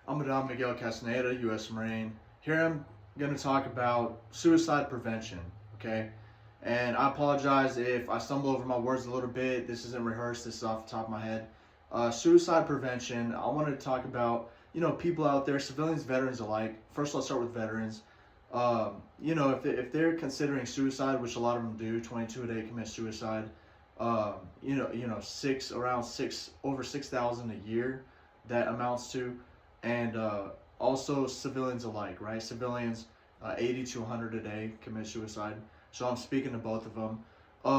I'm Madame Miguel Castaneda, U.S. Marine. Here I'm going to talk about suicide prevention, okay? And I apologize if I stumble over my words a little bit. This isn't rehearsed, this is off the top of my head. Suicide prevention, I wanted to talk about, people out there, civilians, veterans alike. First, let's start with veterans. If they're considering suicide, which a lot of them do, 22 a day commit suicide, over 6,000 a year that amounts to, and also civilians alike, right? Civilians, 80 to 100 a day commit suicide. So I'm speaking to both of them.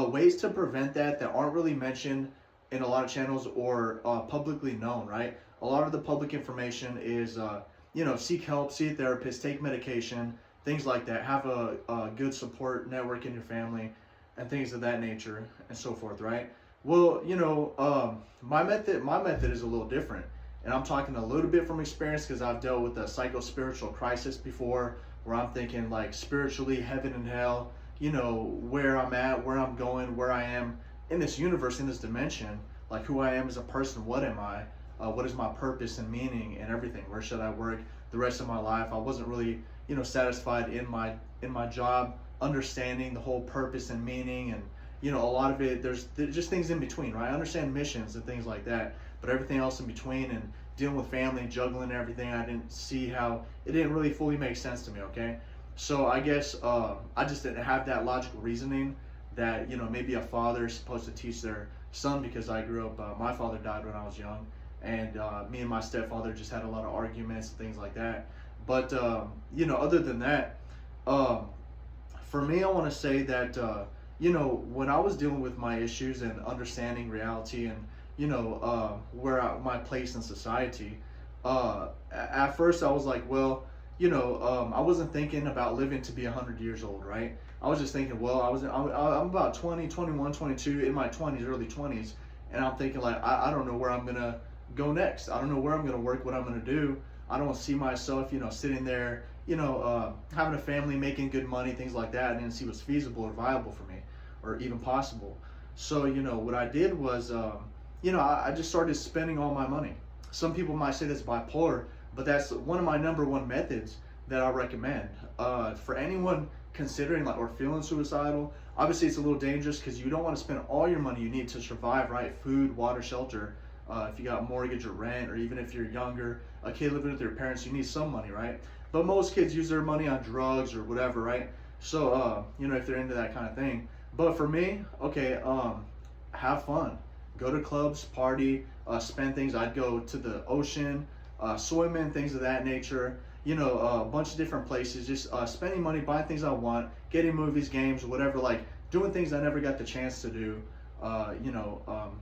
Ways to prevent that aren't really mentioned in a lot of channels or publicly known, right? A lot of the public information is, seek help, see a therapist, take medication, things like that. Have a good support network in your family and things of that nature and so forth, right? Well, my method is a little different. And I'm talking a little bit from experience because I've dealt with a psycho-spiritual crisis before where I'm thinking like spiritually heaven and hell, where I'm at, where I'm going, where I am in this universe, in this dimension, like who I am as a person, what am I, what is my purpose and meaning and everything, where should I work the rest of my life. I wasn't really, satisfied in my job, understanding the whole purpose and meaning, and a lot of it, there's just things in between, right? I understand missions and things like that, but everything else in between and dealing with family, juggling everything, I didn't see how it didn't really fully make sense to me, okay? So I guess I just didn't have that logical reasoning that, maybe a father is supposed to teach their son, because I grew up, my father died when I was young, and me and my stepfather just had a lot of arguments and things like that. But, other than that, for me, I want to say that, when I was dealing with my issues and understanding reality and, my place in society, at first I was like, well, I wasn't thinking about living to be 100 years old, right? I was just thinking, well, I'm about 20, 21, 22, in my 20s, early 20s, and I'm thinking like, I don't know where I'm going to go next. I don't know where I'm going to work, what I'm going to do. I don't see myself, sitting there, having a family, making good money, things like that. I didn't see what's feasible or viable for me or even possible. So, what I did was, I just started spending all my money. Some people might say that's bipolar, but that's one of my number one methods that I recommend. For anyone considering like or feeling suicidal, obviously it's a little dangerous because you don't want to spend all your money you need to survive, right? Food, water, shelter. If you got mortgage or rent, or even if you're younger, a kid living with their parents, you need some money, right? But most kids use their money on drugs or whatever, right? So, if they're into that kind of thing. But for me, okay, have fun. Go to clubs, party, spend things. I'd go to the ocean, swimming, things of that nature. A bunch of different places. Just spending money, buying things I want, getting movies, games, whatever. Like doing things I never got the chance to do.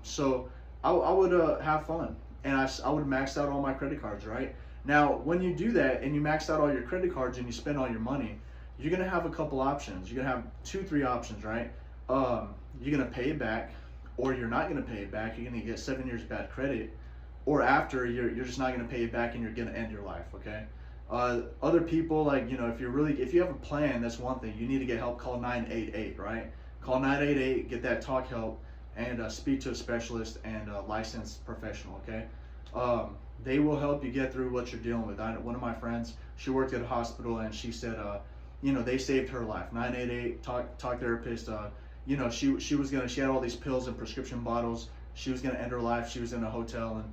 So I would have fun, and I would max out all my credit cards, right? Now, when you do that and you max out all your credit cards and you spend all your money, you're gonna have a couple options. You're gonna have 2, 3 options, right? You're gonna pay it back, or you're not gonna pay it back. You're gonna get 7 years bad credit, or after you're just not gonna pay it back and you're gonna end your life. Okay. Other people, like if you have a plan, that's one thing. You need to get help. Call 988, right? Call 988, get that talk help, and speak to a specialist and a licensed professional. Okay. They will help you get through what you're dealing with. One of my friends, she worked at a hospital, and she said, they saved her life. 988 talk therapist. She had all these pills and prescription bottles. She was gonna end her life. She was in a hotel,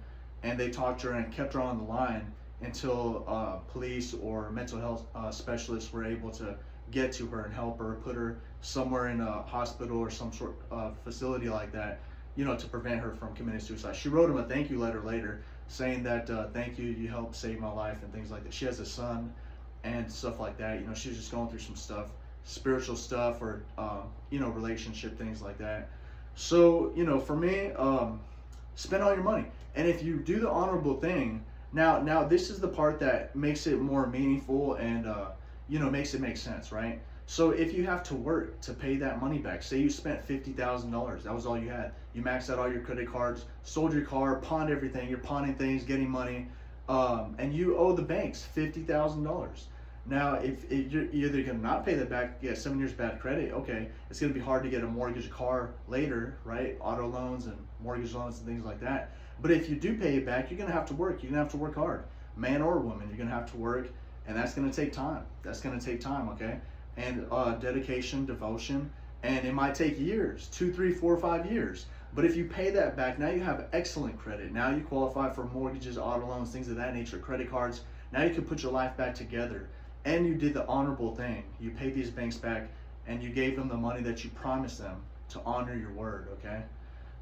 and they talked to her and kept her on the line until police or mental health specialists were able to get to her and help her, put her somewhere in a hospital or some sort of facility like that, to prevent her from committing suicide. She wrote him a thank you letter later saying that, thank you, you helped save my life and things like that. She has a son and stuff like that. She was just going through some stuff, spiritual stuff, or, relationship, things like that. So, for me, spend all your money. And if you do the honorable thing, now this is the part that makes it more meaningful and, makes it make sense, right? So if you have to work to pay that money back, say you spent $50,000, that was all you had. You maxed out all your credit cards, sold your car, pawned everything, you're pawning things, getting money, and you owe the banks $50,000. Now, if you're either going to not pay that back, get 7 years bad credit, okay, it's going to be hard to get a mortgage car later, right? Auto loans and mortgage loans and things like that. But if you do pay it back, you're going to have to work. You're going to have to work hard. man or woman. You're going to have to work, and that's going to take time. That's going to take time, okay? And dedication, devotion, and it might take years, 2, 3, 4, 5 years. But if you pay that back, now you have excellent credit. Now you qualify for mortgages, auto loans, things of that nature, credit cards. Now you can put your life back together. And you did the honorable thing. You paid these banks back, and you gave them the money that you promised them to honor your word, okay?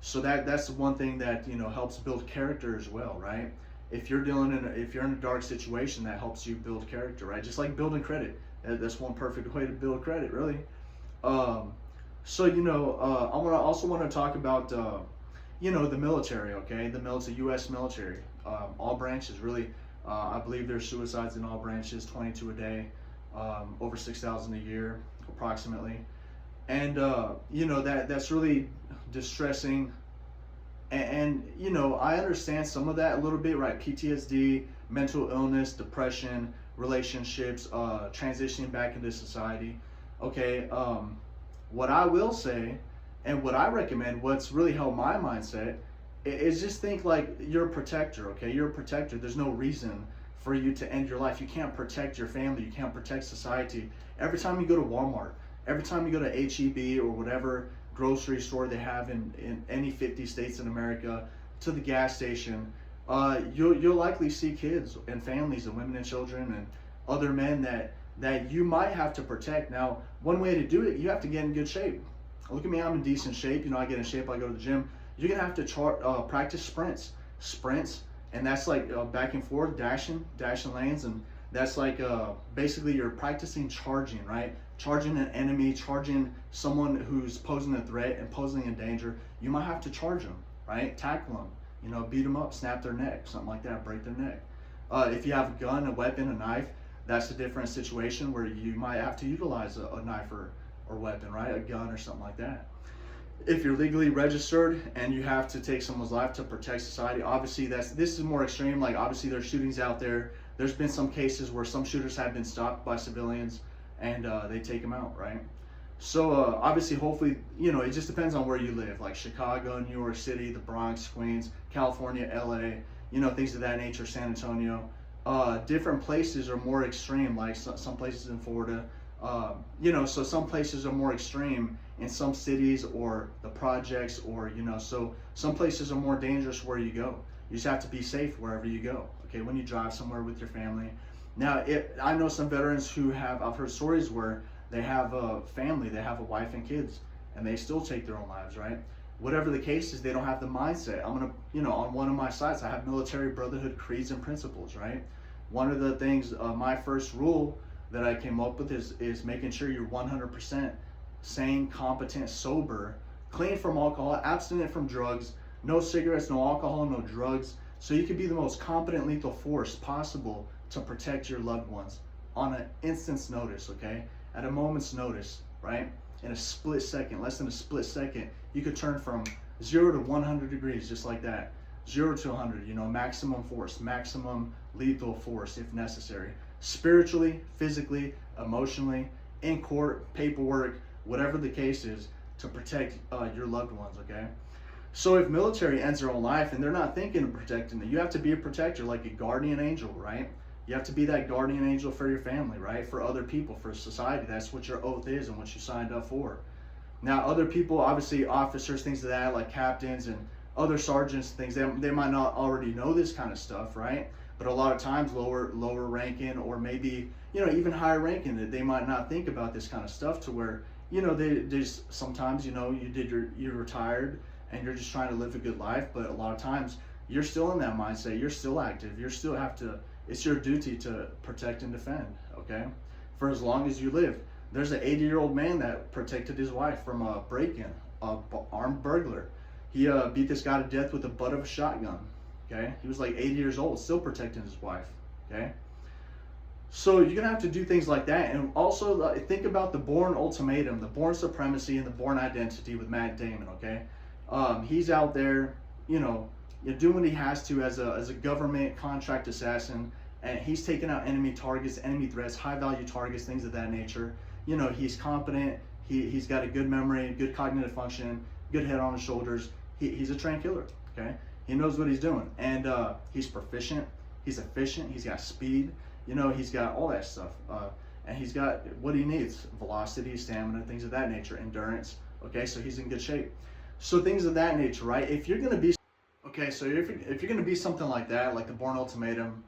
So that's the one thing that, you know, helps build character as well, right? If you're if you're in a dark situation, that helps you build character, right? Just like building credit. That's one perfect way to build credit, really. So, you know, I also want to talk about, you know, the military, okay? The military, U.S. military, all branches, really. I believe there's suicides in all branches, 22 a day, over 6,000 a year, approximately. And, you know, that's really distressing. And, you know, I understand some of that a little bit, right? PTSD, mental illness, depression, relationships, transitioning back into society. Okay, what I will say, and what I recommend, what's really helped my mindset, is just think like you're a protector, okay? You're a protector. There's no reason for you to end your life. You can't protect your family. You can't protect society. Every time you go to Walmart, every time you go to H-E-B or whatever grocery store they have in any 50 states in America, to the gas station, you'll likely see kids and families and women and children and other men that you might have to protect. Now, one way to do it, you have to get in good shape. Look at me, I'm in decent shape. You know, I get in shape, I go to the gym. You're gonna have to practice sprints, and that's like back and forth, dashing lanes, and that's like basically you're practicing charging, right? Charging an enemy, charging someone who's posing a threat and posing a danger. You might have to charge them, right? Tackle them, you know, beat them up, snap their neck, something like that, break their neck. If you have a gun, a weapon, a knife, that's a different situation where you might have to utilize a knife or weapon, right? A gun or something like that. If you're legally registered and you have to take someone's life to protect society, obviously this is more extreme. Like, obviously there's shootings out there. There's been some cases where some shooters have been stopped by civilians and they take them out, right? So obviously, hopefully, you know, it just depends on where you live, like Chicago, New York City, the Bronx, Queens, California, LA, you know, things of that nature, San Antonio. Different places are more extreme, like some places in Florida. You know, so some places are more extreme in some cities or the projects, or, you know, so some places are more dangerous where you go. You just have to be safe wherever you go, okay, when you drive somewhere with your family. Now, I know some veterans who I've heard stories where they have a family, they have a wife and kids, and they still take their own lives, right? Whatever the case is, they don't have the mindset. I'm gonna, you know, on one of my sites, I have military brotherhood creeds and principles, right? One of the things, my first rule that I came up with is making sure you're 100% sane, competent, sober, clean from alcohol, abstinent from drugs, no cigarettes, no alcohol, no drugs, so you can be the most competent lethal force possible to protect your loved ones on an instant's notice, okay? At a moment's notice, right? In a split second, less than a split second, you could turn from 0 to 100 degrees just like that. 0 to 100, you know, maximum force, maximum lethal force if necessary. Spiritually, physically, emotionally, in court, paperwork, whatever the case is, to protect your loved ones, okay? So if military ends their own life and they're not thinking of protecting them, you have to be a protector, like a guardian angel, right? You have to be that guardian angel for your family, right? For other people, for society. That's what your oath is and what you signed up for. Now, other people, obviously officers, things like that, like captains and other sergeants, things, they might not already know this kind of stuff, right? But a lot of times lower ranking, or maybe, you know, even higher ranking, they might not think about this kind of stuff, to where, you know, they just sometimes, you know, you're retired and you're just trying to live a good life, but a lot of times you're still in that mindset, you're still active, you still have to, it's your duty to protect and defend, okay? For as long as you live. There's an 80-year-old man that protected his wife from a break-in, armed burglar. He beat this guy to death with the butt of a shotgun, okay? He was like 80 years old, still protecting his wife, okay? So you're gonna have to do things like that. And also think about the Bourne Ultimatum, the Bourne Supremacy, and the Bourne Identity with Matt Damon, okay? He's out there, you know, doing what he has to as a government contract assassin, and he's taking out enemy targets, enemy threats, high value targets, things of that nature. You know, he's competent, he's got a good memory, good cognitive function, good head on his shoulders. He's a trained killer, okay? He knows what he's doing, and he's proficient. He's efficient. He's got speed. He's got all that stuff. And he's got what he needs: velocity, stamina, things of that nature, endurance. Okay, so he's in good shape. So things of that nature, right? If you're gonna be if you're gonna be something like that, like the Born Ultimatum,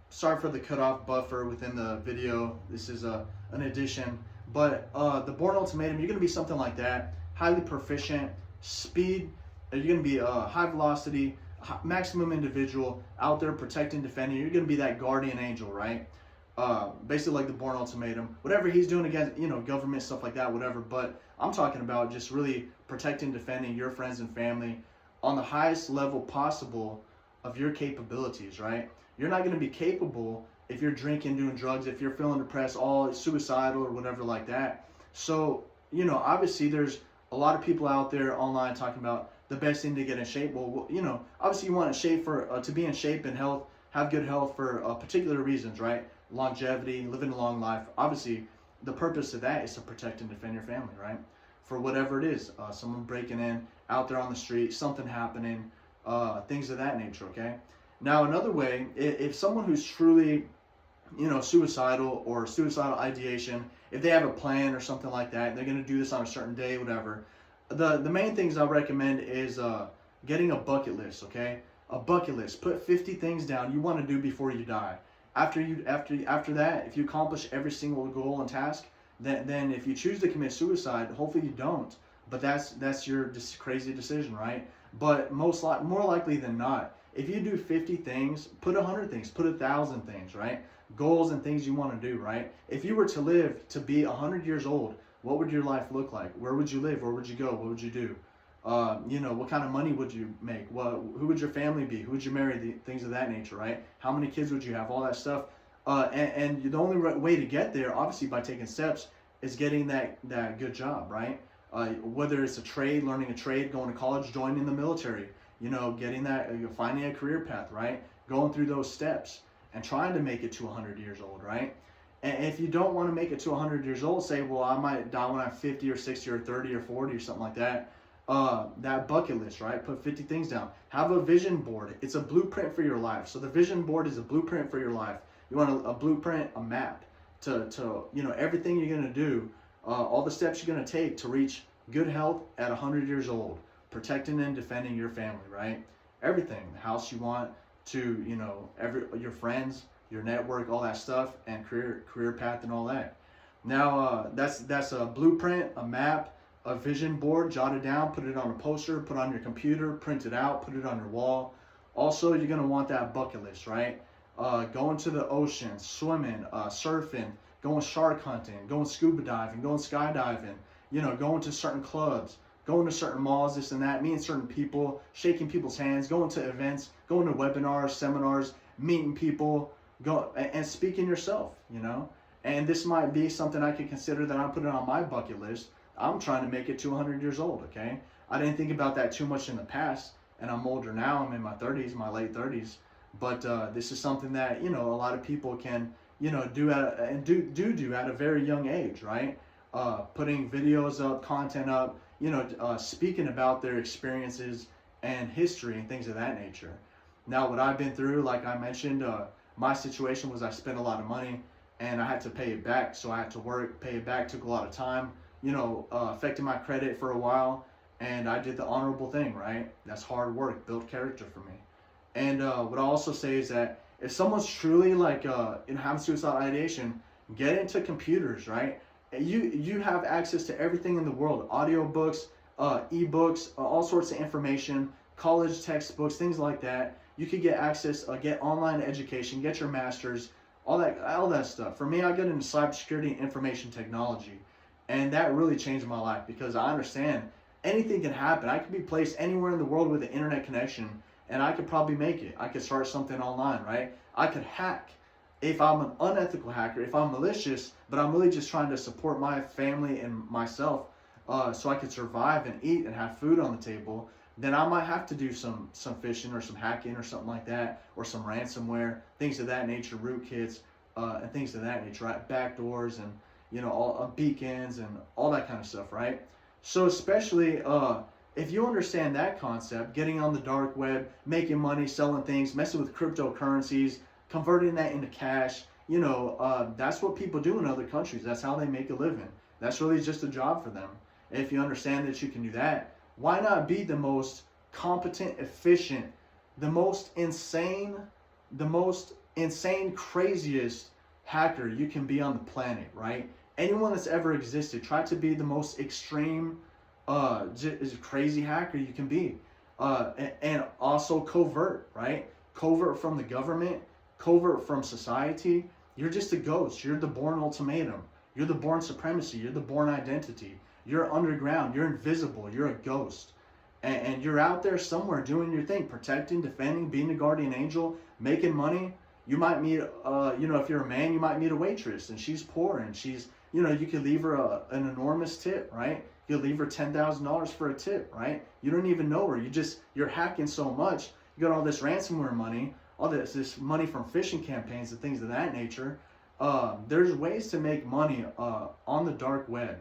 sorry for the cutoff buffer within the video. This is an addition, but the Born Ultimatum, you're gonna be something like that, highly proficient, speed. You're gonna be high velocity, maximum individual, out there protecting, defending. You're gonna be that guardian angel, right? Basically like the Born Ultimatum, whatever he's doing against, government stuff like that, whatever. But I'm talking about just really protecting, defending your friends and family on the highest level possible of your capabilities, right? You're not going to be capable if you're drinking, doing drugs, if you're feeling depressed, all suicidal or whatever like that. So, obviously there's a lot of people out there online talking about the best thing to get in shape. Well, obviously you want to shape to be in shape and health, have good health for particular reasons, right? Longevity, living a long life. Obviously, the purpose of that is to protect and defend your family, right? For whatever it is, someone breaking in, out there on the street, something happening, things of that nature, okay? Now, another way, if someone who's truly, suicidal or suicidal ideation, if they have a plan or something like that, they're going to do this on a certain day, whatever. The main things I recommend is getting a bucket list, okay? A bucket list. Put 50 things down you want to do before you die. After that, if you accomplish every single goal and task, then if you choose to commit suicide, hopefully you don't. But that's your crazy decision, right? But more likely than not, if you do 50 things, put 100 things, put 1,000 things, right? Goals and things you want to do, right? If you were to live to be 100 years old, what would your life look like? Where would you live? Where would you go? What would you do? What kind of money would you make? Who would your family be? Who would you marry? Things of that nature, right? How many kids would you have? All that stuff. And the only way to get there, obviously by taking steps, is getting that good job, right? Whether it's a trade, learning a trade, going to college, joining the military, getting that, finding a career path, right? Going through those steps and trying to make it to 100 years old, right? And if you don't want to make it to 100 years old, say, well, I might die when I'm 50 or 60 or 30 or 40 or something like that. That bucket list, right? Put 50 things down. Have a vision board. It's a blueprint for your life. So the vision board is a blueprint for your life. You want a blueprint, a map to everything you're going to do, all the steps you're going to take to reach good health at 100 years old, protecting and defending your family, right? Everything, the house you want, to your friends, your network, all that stuff, and career path and all that. Now that's a blueprint, a map, a vision board. Jot it down, put it on a poster, put it on your computer, print it out, put it on your wall. Also, you're gonna want that bucket list, right? Going to the ocean, swimming, surfing, going shark hunting, going scuba diving, going skydiving, going to certain clubs, going to certain malls, this and that, meeting certain people, shaking people's hands, going to events, going to webinars, seminars, meeting people, and speaking yourself, And this might be something I could consider that I'm putting on my bucket list. I'm trying to make it to 100 years old, okay? I didn't think about that too much in the past, and I'm older now. I'm in my 30s, my late 30s. But this is something that, a lot of people can, do at a very young age, right? Putting videos up, content up, speaking about their experiences and history and things of that nature. Now, what I've been through, like I mentioned, my situation was I spent a lot of money and I had to pay it back. So I had to work, pay it back, took a lot of time, affected my credit for a while. And I did the honorable thing, right? That's hard work, built character for me. And what I also say is that if someone's truly having suicidal ideation, get into computers, right? You have access to everything in the world: audiobooks, ebooks, all sorts of information, college textbooks, things like that. You could get access, get online education, get your master's, all that stuff. For me, I got into cybersecurity and information technology, and that really changed my life because I understand anything can happen. I could be placed anywhere in the world with an internet connection, and I could probably make it. I could start something online, right? I could hack. If I'm an unethical hacker, if I'm malicious, but I'm really just trying to support my family and myself so I could survive and eat and have food on the table, then I might have to do some phishing or some hacking or something like that, or some ransomware, things of that nature, rootkits, and things of that nature, right? Backdoors and all beacons and all that kind of stuff, right? So especially If you understand that concept, getting on the dark web, making money, selling things, messing with cryptocurrencies, converting that into cash, that's what people do in other countries. That's how they make a living. That's really just a job for them. If you understand that you can do that, why not be the most competent, efficient, the most insane, craziest hacker you can be on the planet, right? Anyone that's ever existed, try to be the most extreme, crazy hacker you can be. And also covert, right? Covert from the government, covert from society. You're just a ghost. You're the born ultimatum. You're the born supremacy. You're the born identity. You're underground. You're invisible. You're a ghost. And you're out there somewhere doing your thing, protecting, defending, being a guardian angel, making money. You might meet, if you're a man, you might meet a waitress and she's poor and she's, you could leave her an enormous tip, right? You leave her $10,000 for a tip, right? You don't even know her. You're hacking so much. You got all this ransomware money, all this money from phishing campaigns and things of that nature. There's ways to make money on the dark web.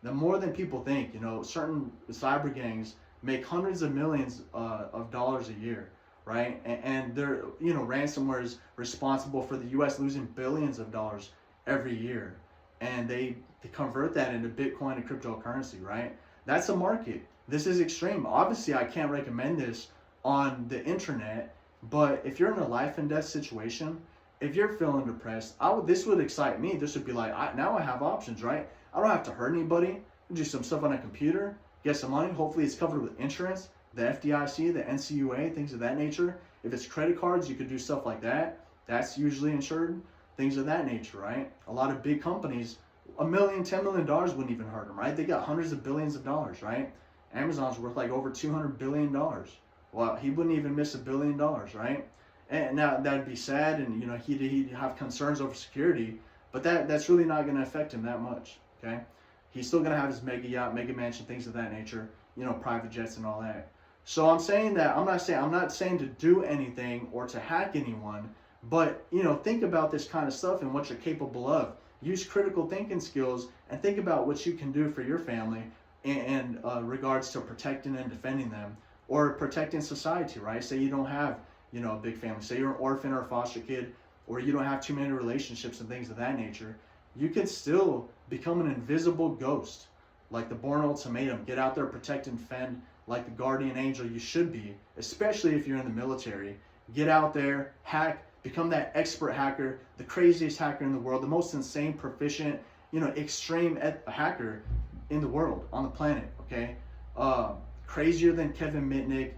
The more than people think, certain cyber gangs make hundreds of millions of dollars a year, right? And they're, ransomware is responsible for the U.S. losing billions of dollars every year. And they convert that into Bitcoin and cryptocurrency, right? That's a market. This is extreme. Obviously, I can't recommend this on the internet, but if you're in a life and death situation, if you're feeling depressed, this would excite me. This would be like, now I have options, right? I don't have to hurt anybody. Do some stuff on a computer, get some money. Hopefully it's covered with insurance, the FDIC, the NCUA, things of that nature. If it's credit cards, you could do stuff like that. That's usually insured, things of that nature, right? A lot of big companies, $1 million, $10 million wouldn't even hurt them, right? They got hundreds of billions of dollars, right? Amazon's worth like over $200 billion. Well, he wouldn't even miss $1 billion, right? And now that'd be sad, and he'd have concerns over security, but that's really not going to affect him that much, okay? He's still going to have his mega yacht, mega mansion, things of that nature, private jets and all that. So I'm saying that I'm not saying to do anything or to hack anyone, but think about this kind of stuff and what you're capable of. Use critical thinking skills and think about what you can do for your family in regards to protecting and defending them, or protecting society, right? Say you don't have a big family. Say you're an orphan or a foster kid, or you don't have too many relationships and things of that nature. You can still become an invisible ghost, like the born ultimatum. Get out there, protect and defend like the guardian angel you should be, especially if you're in the military. Get out there, hack, become that expert hacker, the craziest hacker in the world, the most insane, proficient, extreme hacker in the world, on the planet, okay? Crazier than Kevin Mitnick,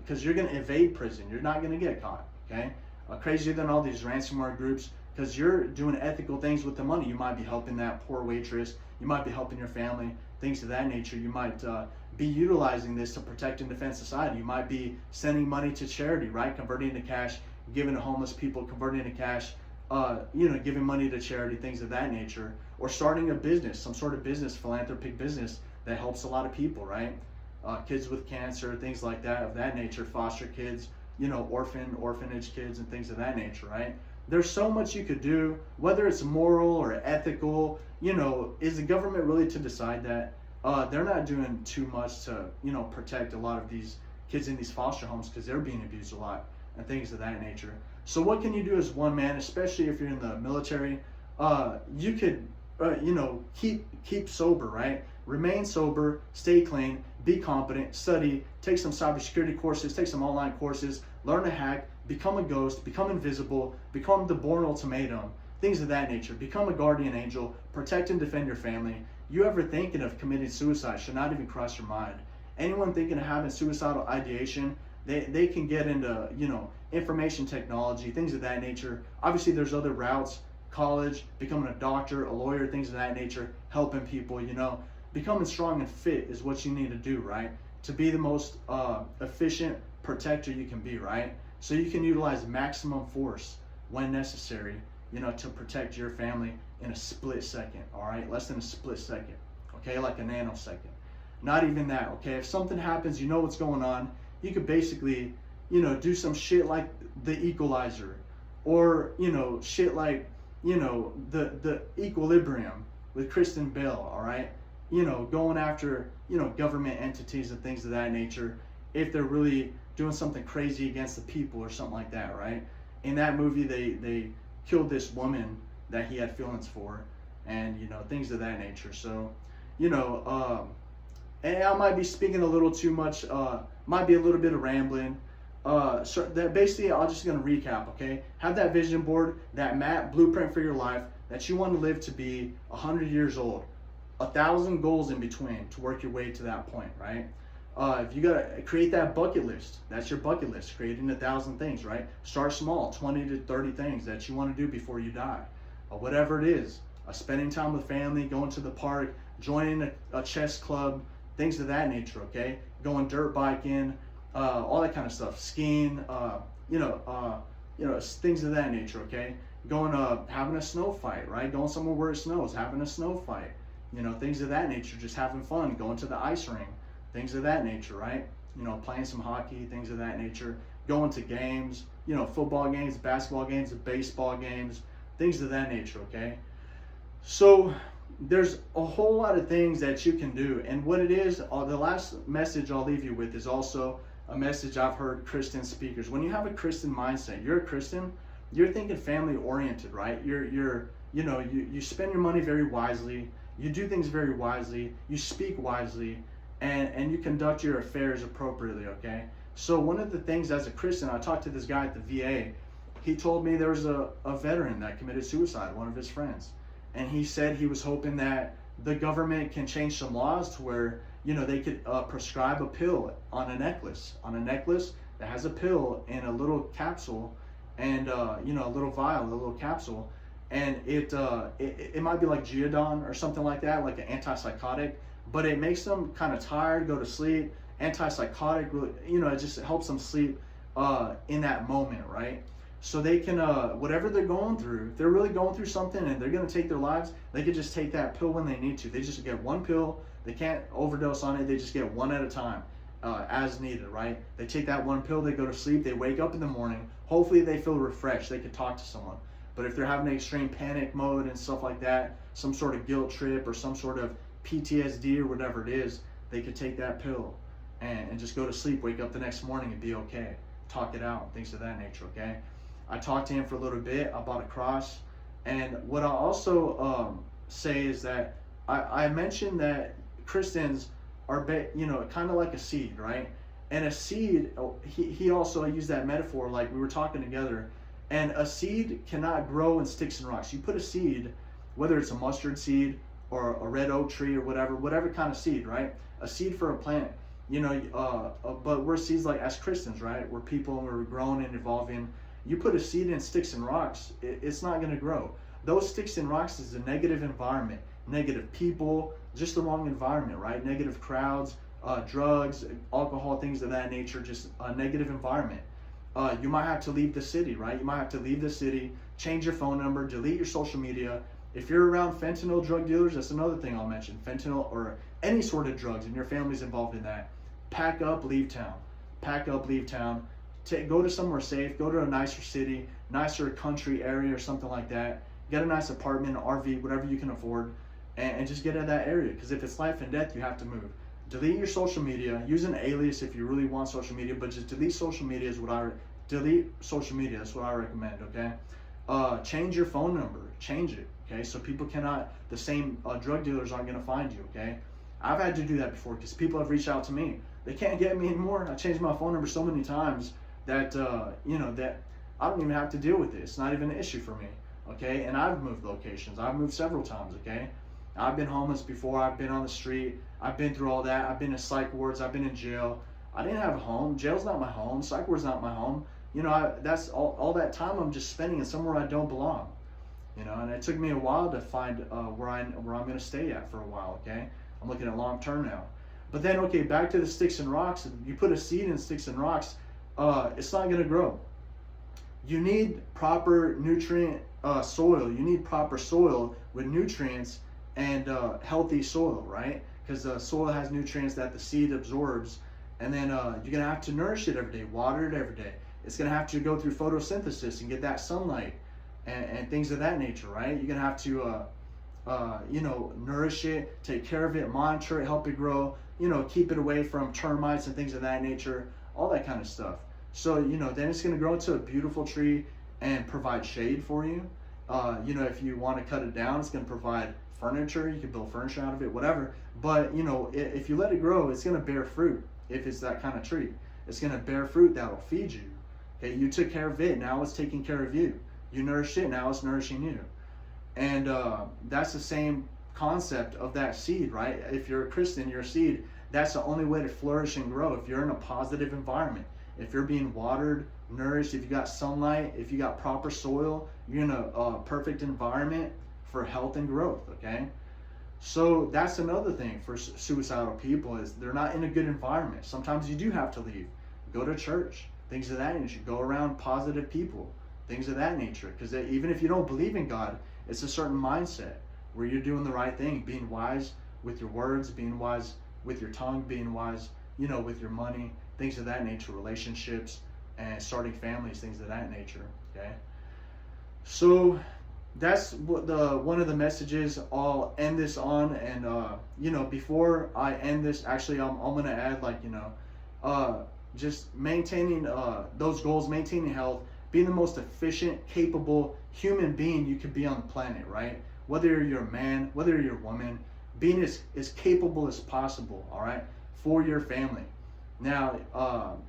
because you're going to evade prison. You're not going to get caught, okay? Crazier than all these ransomware groups, because you're doing ethical things with the money. You might be helping that poor waitress. You might be helping your family, things of that nature. You might be utilizing this to protect and defend society. You might be sending money to charity, right? Converting to cash, giving to homeless people, converting to cash, giving money to charity, things of that nature. Or starting a business, some sort of business, philanthropic business that helps a lot of people, right? Kids with cancer, things like that, of that nature, foster kids, orphanage kids and things of that nature, right? There's so much you could do, whether it's moral or ethical. Is the government really to decide that? They're not doing too much to, protect a lot of these kids in these foster homes, because they're being abused a lot and things of that nature. So what can you do as one man, especially if you're in the military? You could, keep sober, right? Remain sober, stay clean, be competent, study, take some cybersecurity courses, take some online courses, learn to hack, become a ghost, become invisible, become the born ultimatum, things of that nature. Become a guardian angel, protect and defend your family. You ever thinking of committing suicide should not even cross your mind. Anyone thinking of having suicidal ideation, they can get into, information technology, things of that nature. Obviously, there's other routes, college, becoming a doctor, a lawyer, things of that nature, helping people, Becoming strong and fit is what you need to do, right? To be the most efficient protector you can be, right? So you can utilize maximum force when necessary, to protect your family in a split second, all right? Less than a split second, okay? Like a nanosecond. Not even that, okay? If something happens, you know what's going on. You could basically, do some shit like the equalizer, or, shit like, the equilibrium with Kristen Bell, all right? going after, government entities and things of that nature if they're really doing something crazy against the people or something like that, right? In that movie, they killed this woman that he had feelings for, and things of that nature. So, and I might be speaking a little too much, might be a little bit of rambling. So that basically, I'm just gonna recap, okay? Have that vision board, that map, blueprint for your life that you want to live to be 100 years old, 1,000 goals in between to work your way to that point, right? If you gotta create that bucket list, that's your bucket list, creating 1,000 things, right? Start small, 20 to 30 things that you want to do before you die, whatever it is. Spending time with family, going to the park, joining a chess club, things of that nature, okay? Going dirt biking, all that kind of stuff, skiing, things of that nature, okay? Going having a snow fight, right? Going somewhere where it snows, having a snow fight, things of that nature, just having fun, going to the ice rink, things of that nature, right? Playing some hockey, things of that nature, going to games, football games, basketball games, baseball games, things of that nature, okay? So there's a whole lot of things that you can do. And what it is, the last message I'll leave you with is also a message I've heard Christian speakers. When you have a Christian mindset, you're a Christian, you're thinking family oriented, right? You spend your money very wisely, you do things very wisely, you speak wisely, and you conduct your affairs appropriately, okay? So one of the things as a Christian, I talked to this guy at the VA. He told me there was a veteran that committed suicide, one of his friends. And he said he was hoping that the government can change some laws to where, they could prescribe a pill on a necklace that has a pill in a little capsule and, a little vial, a little capsule. And it might be like Geodon or something like that, like an antipsychotic, but it makes them kind of tired, go to sleep. Antipsychotic, really, it just helps them sleep in that moment, right? So they can, whatever they're going through, if they're really going through something and they're going to take their lives, they could just take that pill when they need to. They just get one pill. They can't overdose on it. They just get one at a time as needed, right? They take that one pill, they go to sleep, they wake up in the morning. Hopefully they feel refreshed. They can talk to someone. But if they're having an extreme panic mode and stuff like that, some sort of guilt trip or some sort of PTSD or whatever it is, they could take that pill and just go to sleep, wake up the next morning and be okay. Talk it out, things of that nature, okay? I talked to him for a little bit. I bought a cross. And what I also say is that I mentioned that Christians are, kind of like a seed, right? And a seed, he also used that metaphor, like we were talking together. And a seed cannot grow in sticks and rocks. You put a seed, whether it's a mustard seed or a red oak tree or whatever kind of seed, right? A seed for a plant, but we're seeds like as Christians, right? We're people and we're growing and evolving. You put a seed in sticks and rocks, it's not going to grow. Those sticks and rocks is a negative environment, negative people, just the wrong environment, right? Negative crowds, drugs, alcohol, things of that nature, just a negative environment. You might have to leave the city, right? You might have to leave the city, change your phone number, delete your social media. If you're around fentanyl drug dealers, that's another thing I'll mention. Fentanyl or any sort of drugs and your family's involved in that. Pack up, leave town. Pack up, leave town. Go to somewhere safe. Go to a nicer city, nicer country area or something like that. Get a nice apartment, RV, whatever you can afford, and just get out of that area. Because if it's life and death, you have to move. Delete your social media. Use an alias if you really want social media, but just delete social media is what delete social media. That's what I recommend. Okay. Change your phone number. Change it. Okay. So people cannot. The same drug dealers aren't going to find you. Okay. I've had to do that before because people have reached out to me. They can't get me anymore. I changed my phone number so many times that that I don't even have to deal with it. It's not even an issue for me. Okay. And I've moved locations. I've moved several times. Okay. I've been homeless before. I've been on the street. I've been through all that. I've been in psych wards. I've been in jail. I didn't have a home. Jail's not my home. Psych ward's not my home. That's all that time I'm just spending in somewhere I don't belong. And it took me a while to find where I'm going to stay at for a while. Okay, I'm looking at long term now. But then, okay, back to the sticks and rocks. You put a seed in sticks and rocks, it's not going to grow. You need proper nutrient soil. You need proper soil with nutrients and healthy soil, right? Because the soil has nutrients that the seed absorbs, and then you're gonna have to nourish it every day, water it every day. It's gonna have to go through photosynthesis and get that sunlight and things of that nature, right? You're gonna have to nourish it, take care of it, monitor it, help it grow, keep it away from termites and things of that nature, all that kind of stuff. So, then it's going to grow into a beautiful tree and provide shade for you. If you want to cut it down, it's going to provide furniture. You can build furniture out of it, whatever. But, if you let it grow, it's going to bear fruit. If it's that kind of tree, it's going to bear fruit that will feed you. Okay, you took care of it, now it's taking care of you. You nourished it, now it's nourishing you. And that's the same concept of that seed, right? If you're a Christian, your seed, that's the only way to flourish and grow. If you're in a positive environment, if you're being watered, nourished, if you got sunlight, if you got proper soil, you're in a perfect environment for health and growth, okay? So that's another thing for suicidal people, is they're not in a good environment. Sometimes you do have to leave. Go to church, things of that nature. Go around positive people, things of that nature. Because even if you don't believe in God, it's a certain mindset where you're doing the right thing, being wise with your words, being wise with your tongue, being wise, with your money, things of that nature, relationships, and starting families, things of that nature, okay? So that's what one of the messages I'll end this on. And before I end this, actually I'm going to add just maintaining those goals, maintaining health, being the most efficient, capable human being you could be on the planet, right? Whether you're a man, whether you're a woman, being as capable as possible, all right, for your family. Now,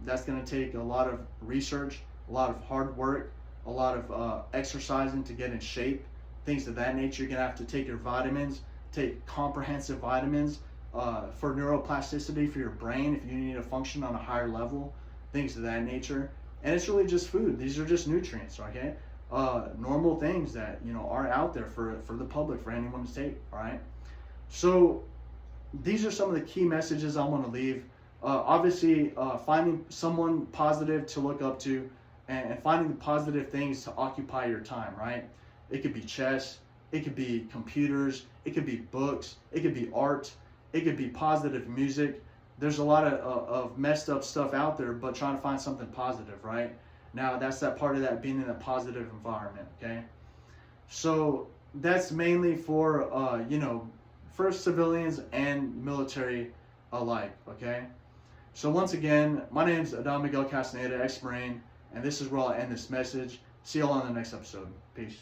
that's going to take a lot of research, a lot of hard work, a lot of exercising to get in shape, things of that nature. You're going to have to take your vitamins, take comprehensive vitamins for neuroplasticity for your brain if you need to function on a higher level, things of that nature. And it's really just food. These are just nutrients, okay? Normal things that, are out there for the public, for anyone to take, all right? So these are some of the key messages I want to leave. Obviously, finding someone positive to look up to and finding the positive things to occupy your time, right? It could be chess, it could be computers, it could be books, it could be art, it could be positive music. There's a lot of messed up stuff out there, but trying to find something positive, right? Now, that's that part of that being in a positive environment, okay? So that's mainly for, for civilians and military alike, okay? So once again, my name is Adam Miguel Castaneda, ex-Marine, and this is where I'll end this message. See you all on the next episode. Peace.